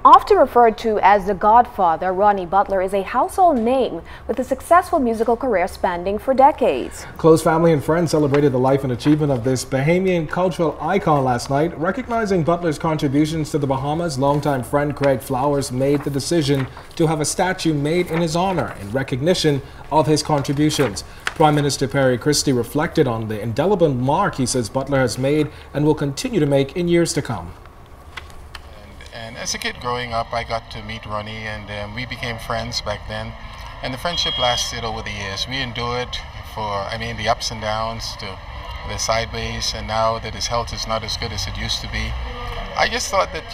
Often referred to as the Godfather, Ronnie Butler is a household name with a successful musical career spanning for decades. Close family and friends celebrated the life and achievement of this Bahamian cultural icon last night. Recognizing Butler's contributions to the Bahamas, longtime friend Craig Flowers made the decision to have a statue made in his honor in recognition of his contributions. Prime Minister Perry Christie reflected on the indelible mark he says Butler has made and will continue to make in years to come. And as a kid growing up, I got to meet Ronnie, and we became friends back then. And the friendship lasted over the years. We endured the ups and downs to the sideways, and now that his health is not as good as it used to be, I just thought that,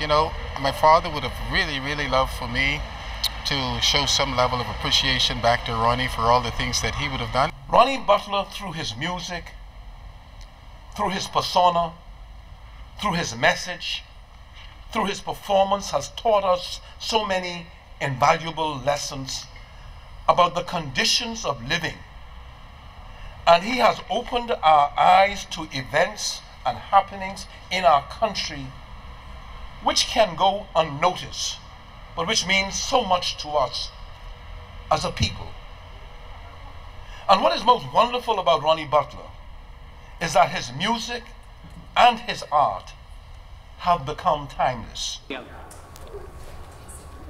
my father would have really loved for me to show some level of appreciation back to Ronnie for all the things that he would have done. Ronnie Butler, through his music, through his persona, through his message, through his performance, has taught us so many invaluable lessons about the conditions of living. And he has opened our eyes to events and happenings in our country which can go unnoticed, but which means so much to us as a people. And what is most wonderful about Ronnie Butler is that his music and his art have become timeless.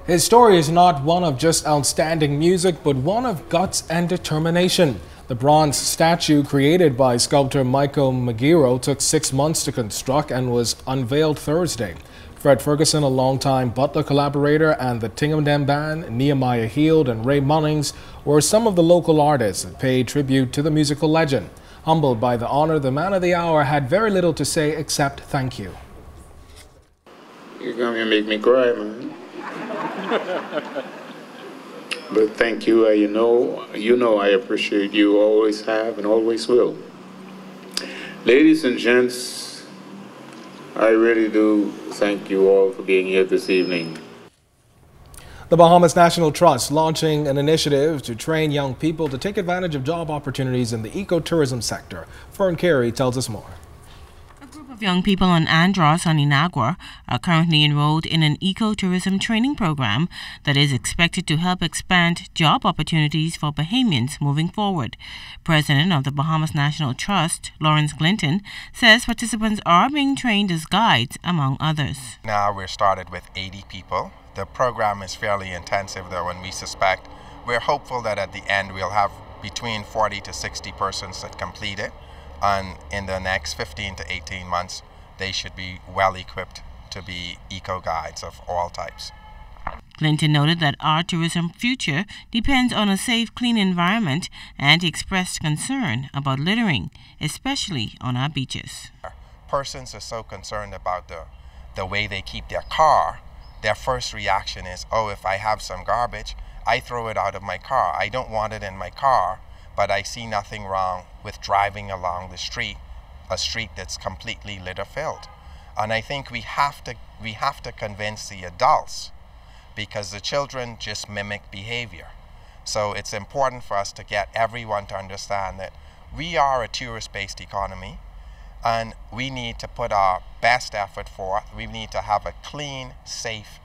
His story is not one of just outstanding music, but one of guts and determination. The bronze statue created by sculptor Michael Magiro took 6 months to construct and was unveiled Thursday. Fred Ferguson, a longtime Butler collaborator, and the Tingham Band, Nehemiah Heald and Ray Munnings were some of the local artists that paid tribute to the musical legend. Humbled by the honor, the man of the hour had very little to say except thank you. You're gonna make me cry, man. But thank you. You know I appreciate you, always have and always will. Ladies and gents, I really do thank you all for being here this evening. The Bahamas National Trust launching an initiative to train young people to take advantage of job opportunities in the ecotourism sector. Fern Carey tells us more. A group of young people on Andros on Inagua are currently enrolled in an ecotourism training program that is expected to help expand job opportunities for Bohemians moving forward. President of the Bahamas National Trust, Lawrence Clinton, says participants are being trained as guides, among others. Now we're started with 80 people. The program is fairly intensive, though, and we suspect, we're hopeful that at the end we'll have between 40 to 60 persons that complete it. And in the next 15 to 18 months, they should be well equipped to be eco guides of all types. Clinton noted that our tourism future depends on a safe, clean environment, and he expressed concern about littering, especially on our beaches. Persons are so concerned about the way they keep their car. Their first reaction is, oh, if I have some garbage, I throw it out of my car. I don't want it in my car. But I see nothing wrong with driving along the street, a street that's completely litter-filled. And I think we have to convince the adults, because the children just mimic behavior. So it's important for us to get everyone to understand that we are a tourist-based economy, and we need to put our best effort forth. We need to have a clean, safe,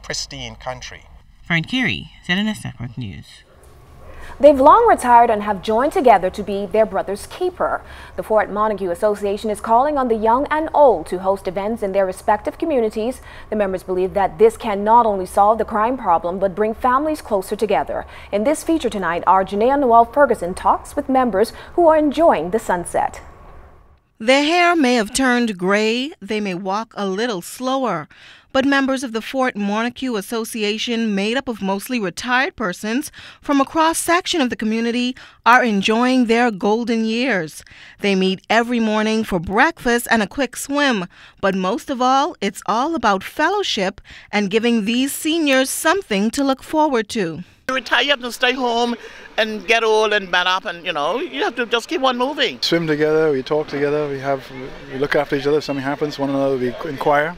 pristine country. Frank Carey, ZNS Network News. They've long retired and have joined together to be their brother's keeper. The Fort Montague Association is calling on the young and old to host events in their respective communities. The members believe that this can not only solve the crime problem, but bring families closer together. In this feature tonight, our Janaea Noel Ferguson talks with members who are enjoying the sunset. Their hair may have turned gray, they may walk a little slower, but members of the Fort Montague Association, made up of mostly retired persons from a cross-section of the community, are enjoying their golden years. They meet every morning for breakfast and a quick swim, but most of all, it's all about fellowship and giving these seniors something to look forward to. You retire, you have to stay home and get old and bad up, and you have to just keep on moving. Swim together, we talk together, we look after each other. If something happens, one another, we inquire.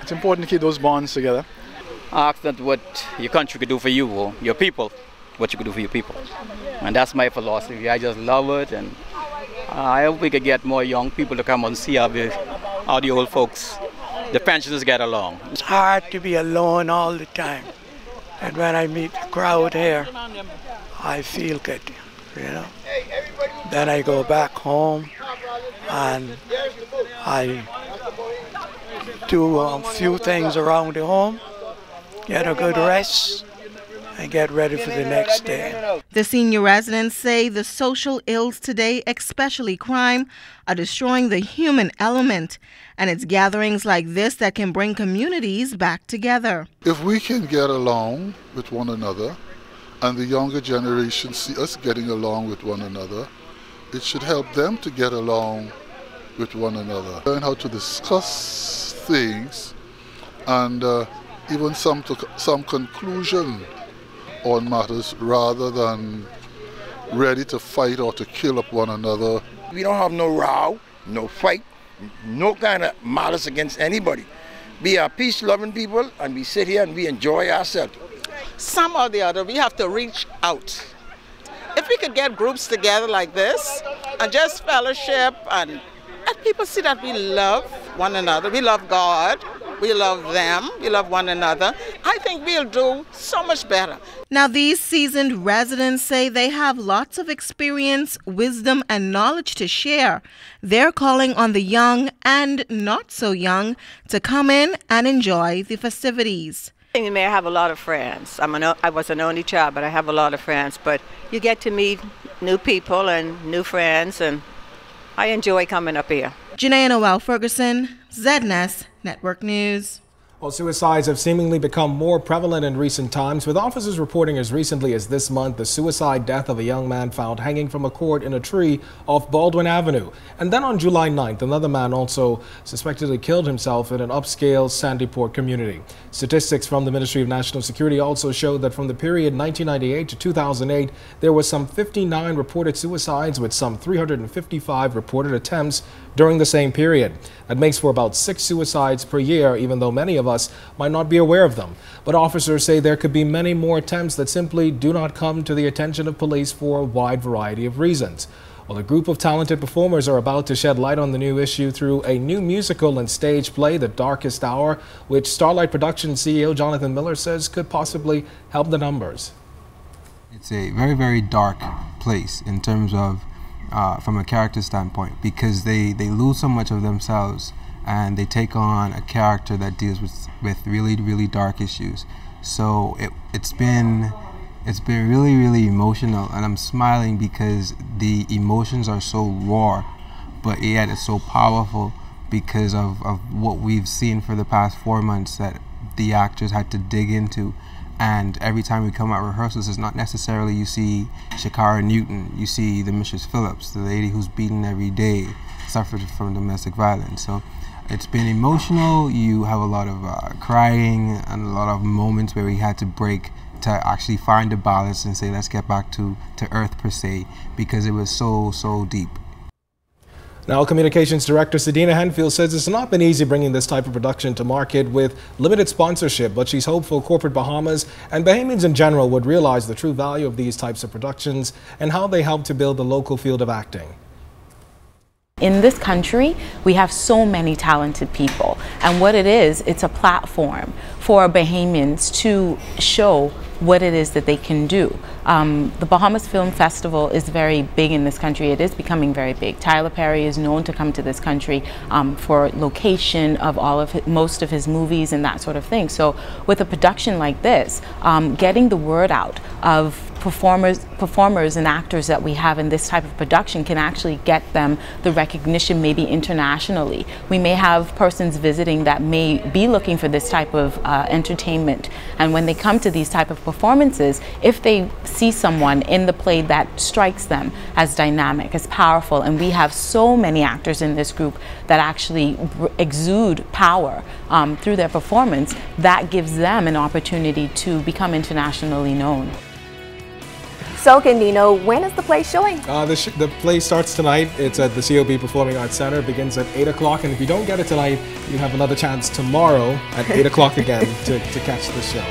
It's important to keep those bonds together. Ask that what your country could do for you, or your people, what you could do for your people. And that's my philosophy. I just love it, and I hope we could get more young people to come and see how the old folks the pensioners get along. It's hard to be alone all the time. And when I meet the crowd here, I feel good, you know. Then I go back home and I do a few things around the home, get a good rest, and get ready for the next day. The senior residents say the social ills today, especially crime, are destroying the human element, and it's gatherings like this that can bring communities back together. If we can get along with one another, and the younger generation see us getting along with one another, it should help them to get along with one another. Learn how to discuss things and even some conclusion on matters rather than ready to fight or to kill up one another. We don't have no row, no fight, no kind of malice against anybody. We are peace-loving people and we sit here and we enjoy ourselves. Some or the other, we have to reach out. If we could get groups together like this and just fellowship and let people see that we love one another, we love God, we love them, we love one another, I think we'll do so much better. Now, these seasoned residents say they have lots of experience, wisdom, and knowledge to share. They're calling on the young and not so young to come in and enjoy the festivities. You may have a lot of friends. I was an only child, but I have a lot of friends. But you get to meet new people and new friends, and I enjoy coming up here. Janae Noel Ferguson, ZNS Network News. Well, suicides have seemingly become more prevalent in recent times, with officers reporting as recently as this month the suicide death of a young man found hanging from a cord in a tree off Baldwin Avenue. And then on July 9th, another man also suspectedly killed himself in an upscale Sandyport community. Statistics from the Ministry of National Security also show that from the period 1998 to 2008, there were some 59 reported suicides with some 355 reported attempts during the same period. That makes for about 6 suicides per year, even though many of us might not be aware of them. But officers say there could be many more attempts that simply do not come to the attention of police for a wide variety of reasons. Well, a group of talented performers are about to shed light on the new issue through a new musical and stage play, The Darkest Hour, which Starlight Productions CEO Jonathan Miller says could possibly help the numbers. It's a very, very dark place in terms of from a character standpoint, because they lose so much of themselves and they take on a character that deals with really, really dark issues. So it's been really, really emotional, and I'm smiling because the emotions are so raw, but yet it's so powerful because of what we've seen for the past 4 months that the actors had to dig into. And every time we come out rehearsals, it's not necessarily you see Shakara Newton, you see the Mrs. Phillips, the lady who's beaten every day, suffered from domestic violence. So it's been emotional. You have a lot of crying and a lot of moments where we had to break to actually find a balance and say, let's get back to earth per se, because it was so deep. Now, Communications Director Sedina Henfield says it's not been easy bringing this type of production to market with limited sponsorship, but she's hopeful corporate Bahamas and Bahamians in general would realize the true value of these types of productions and how they help to build the local field of acting. In this country, we have so many talented people, and what it is, it's a platform for Bahamians to show what it is that they can do. The Bahamas Film Festival is very big in this country. It is becoming very big. Tyler Perry is known to come to this country for location of most of his movies and that sort of thing. So with a production like this, getting the word out of performers and actors that we have in this type of production can actually get them the recognition maybe internationally. We may have persons visiting that may be looking for this type of entertainment, and when they come to these type of performances, if they see someone in the play that strikes them as dynamic, as powerful, and we have so many actors in this group that actually exude power through their performance, that gives them an opportunity to become internationally known. So, Candino, when is the play showing? The play starts tonight. It's at the COB Performing Arts Center. It begins at 8 o'clock, and if you don't get it tonight, you have another chance tomorrow at 8 o'clock again to catch the show.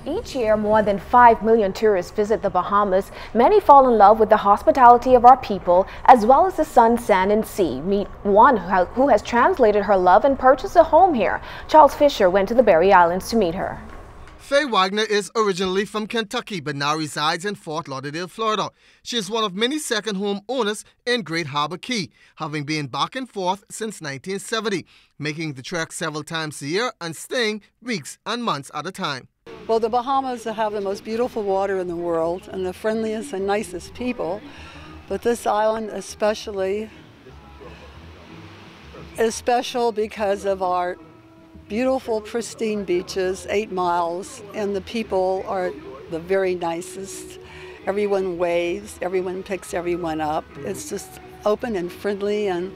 Each year, more than 5 million tourists visit the Bahamas. Many fall in love with the hospitality of our people, as well as the sun, sand, and sea. Meet one who has translated her love and purchased a home here. Charles Fisher went to the Berry Islands to meet her. Faye Wagner is originally from Kentucky but now resides in Fort Lauderdale, Florida. She is one of many second home owners in Great Harbor Key, having been back and forth since 1970, making the trek several times a year and staying weeks and months at a time. Well, the Bahamas have the most beautiful water in the world and the friendliest and nicest people, but this island especially is special because of our beautiful, pristine beaches, 8 miles, and the people are the very nicest. Everyone waves, everyone picks everyone up. It's just open and friendly, and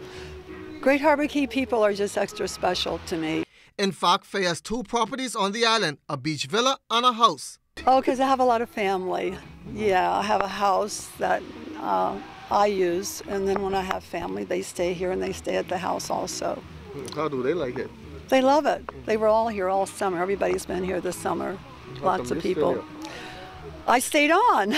Great Harbor Key people are just extra special to me. In fact, Faye has 2 properties on the island, a beach villa and a house. Oh, because I have a lot of family. Yeah, I have a house that I use, and then when I have family, they stay here and they stay at the house also. How do they like it? They love it. They were all here all summer. Everybody's been here this summer. Lots of people. I stayed on.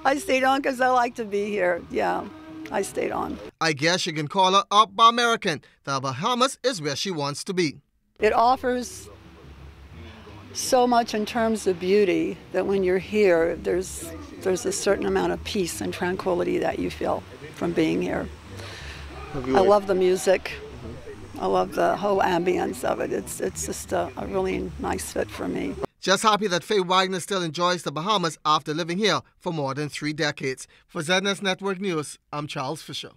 I stayed on because I like to be here. Yeah, I stayed on. I guess you can call her up by American. The Bahamas is where she wants to be. It offers so much in terms of beauty that when you're here, there's a certain amount of peace and tranquility that you feel from being here. I love the music. I love the whole ambience of it. It's just a really nice fit for me. Just happy that Faye Wagner still enjoys the Bahamas after living here for more than 3 decades. For ZNS Network News, I'm Charles Fisher.